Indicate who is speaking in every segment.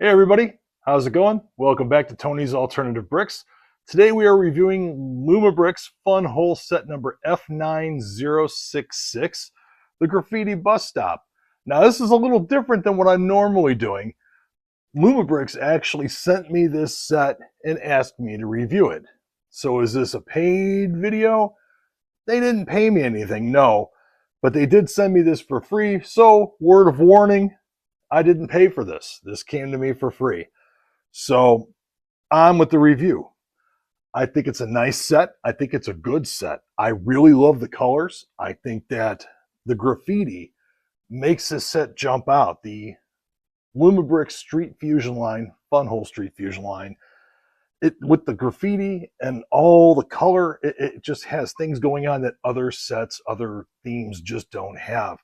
Speaker 1: Hey everybody, how's it going? Welcome back to Tony's Alternative Bricks. Today we are reviewing Lumibricks Funwhole set number F9066, the Graffiti Bus Stop. Now this is a little different than what I'm normally doing. Lumibricks actually sent me this set and asked me to review it. So is this a paid video? They didn't pay me anything, no, but they did send me this for free, so word of warning, I didn't pay for this. This came to me for free. So on with the review. I think it's a nice set. I think it's a good set. I really love the colors. I think that the graffiti makes this set jump out. The Lumibricks Street Fusion line, Funwhole Street Fusion line, with the graffiti and all the color, it just has things going on that other sets, other themes just don't have.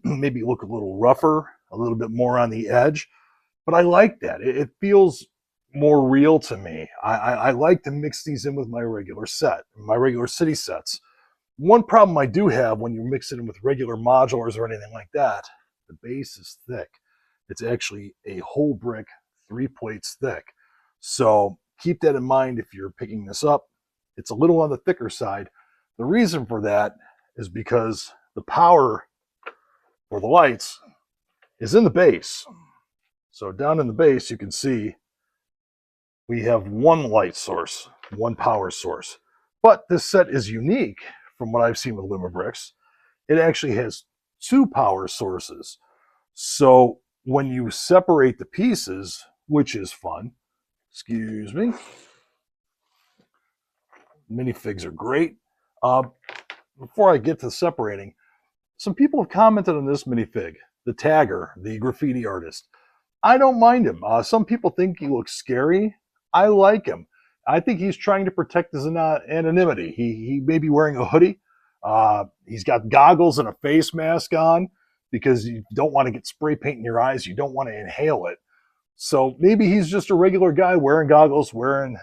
Speaker 1: Maybe look a little rougher, a little bit more on the edge, but I like that. It feels more real to me. I like to mix these in with my regular set, my regular city sets. One problem I do have when you mix it in with regular modulars or anything like that, the base is thick. It's actually a whole brick, 3 plates thick. So keep that in mind if you're picking this up. It's a little on the thicker side. The reason for that is because the power for the lights is in the base. So down in the base, you can see we have one light source, one power source. But this set is unique from what I've seen with Lumibricks. It actually has 2 power sources. So when you separate the pieces, which is fun, excuse me, minifigs are great. Before I get to separating, some people have commented on this minifig, the tagger, the graffiti artist. I don't mind him. Some people think he looks scary. I like him. I think he's trying to protect his anonymity. He may be wearing a hoodie. He's got goggles and a face mask on because you don't want to get spray paint in your eyes. You don't want to inhale it. So maybe he's just a regular guy wearing goggles, wearing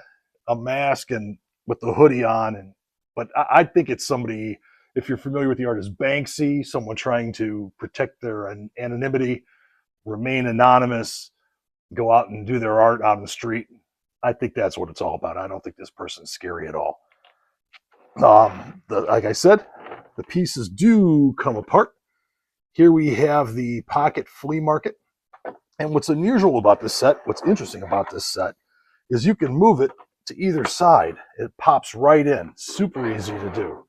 Speaker 1: a mask and with the hoodie on. But I think it's somebody, if you're familiar with the artist Banksy, someone trying to protect their anonymity, remain anonymous, go out and do their art out in the street. I think that's what it's all about. I don't think this person's scary at all. Like I said, the pieces do come apart. Here we have the pocket flea market. And what's unusual about this set, what's interesting about this set, is you can move it to either side. It pops right in. Super easy to do.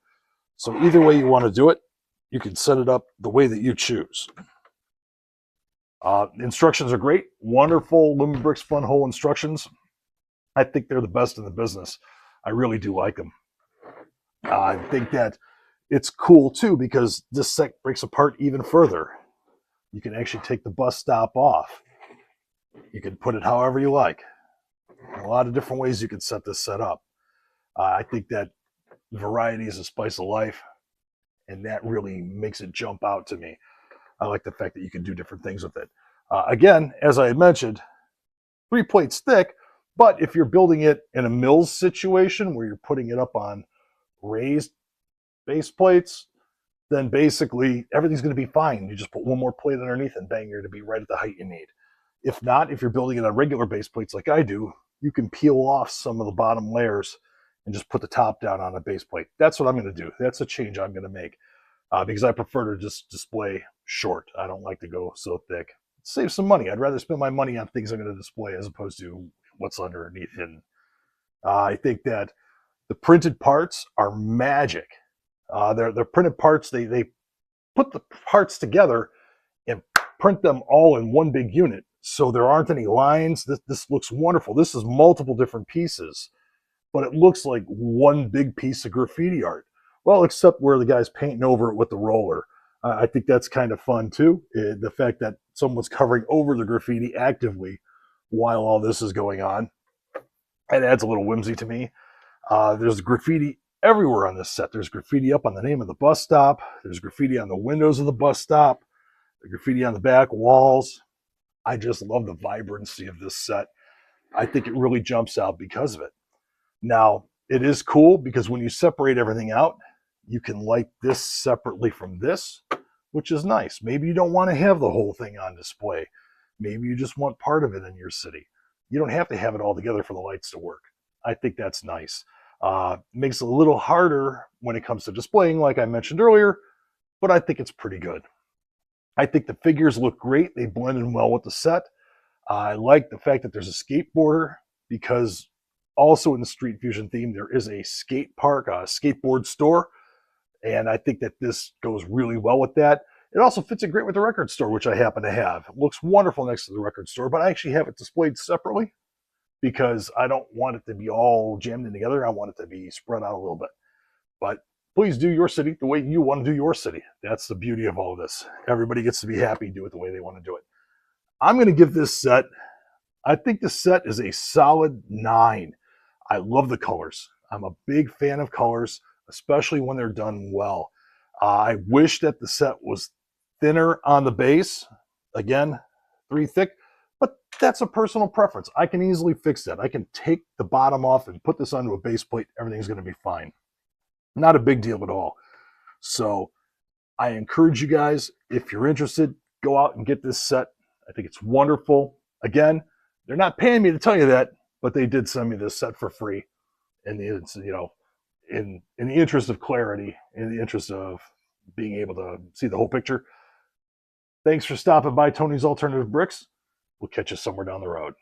Speaker 1: So either way you want to do it, you can set it up the way that you choose. Instructions are great. Wonderful Lumibricks Funwhole instructions. I think they're the best in the business. I really do like them. I think that it's cool too because this set breaks apart even further. You can actually take the bus stop off. You can put it however you like. A lot of different ways you can set this set up. I think that variety is a spice of life, and that really makes it jump out to me. I like the fact that you can do different things with it. Again, as I had mentioned, 3 plates thick, but if you're building it in a mills situation where you're putting it up on raised base plates, then basically everything's going to be fine. You just put one more plate underneath and bang, you're going to be right at the height you need. If not, if you're building it on regular base plates like I do, you can peel off some of the bottom layers and just put the top down on a base plate. That's what I'm going to do. That's a change I'm going to make because I prefer to just display short. I don't like to go so thick. Save some money. I'd rather spend my money on things I'm going to display as opposed to what's underneath hidden. I think that the printed parts are magic. They're printed parts. They put the parts together and print them all in one big unit. So there aren't any lines. This looks wonderful. This is multiple different pieces, but it looks like one big piece of graffiti art. Well, except where the guy's painting over it with the roller. I think that's kind of fun too. The fact that someone's covering over the graffiti actively while all this is going on. It adds a little whimsy to me. There's graffiti everywhere on this set. There's graffiti up on the name of the bus stop. There's graffiti on the windows of the bus stop. The graffiti on the back walls. I just love the vibrancy of this set. I think it really jumps out because of it. Now, it is cool because when you separate everything out, you can light this separately from this, which is nice. Maybe you don't want to have the whole thing on display. Maybe you just want part of it in your city. You don't have to have it all together for the lights to work. I think that's nice. Makes it a little harder when it comes to displaying, like I mentioned earlier, but I think it's pretty good. I think the figures look great. They blend in well with the set. I like the fact that there's a skateboarder, because also in the Street Fusion theme, there is a skate park, a skateboard store. And I think that this goes really well with that. It also fits in great with the record store, which I happen to have. It looks wonderful next to the record store, but I actually have it displayed separately because I don't want it to be all jammed in together. I want it to be spread out a little bit. But please do your city the way you want to do your city. That's the beauty of all of this. Everybody gets to be happy, do it the way they want to do it. I'm going to give this set, I think this set is a solid 9. I love the colors. I'm a big fan of colors, especially when they're done well. I wish that the set was thinner on the base. Again, 3 thick, but that's a personal preference. I can easily fix that. I can take the bottom off and put this onto a base plate. Everything's going to be fine. Not a big deal at all. So I encourage you guys, if you're interested, go out and get this set. I think it's wonderful. Again, they're not paying me to tell you that, but they did send me this set for free. And it's, you know, in the interest of clarity, in the interest of being able to see the whole picture. Thanks for stopping by Tony's Alternative Bricks. We'll catch you somewhere down the road.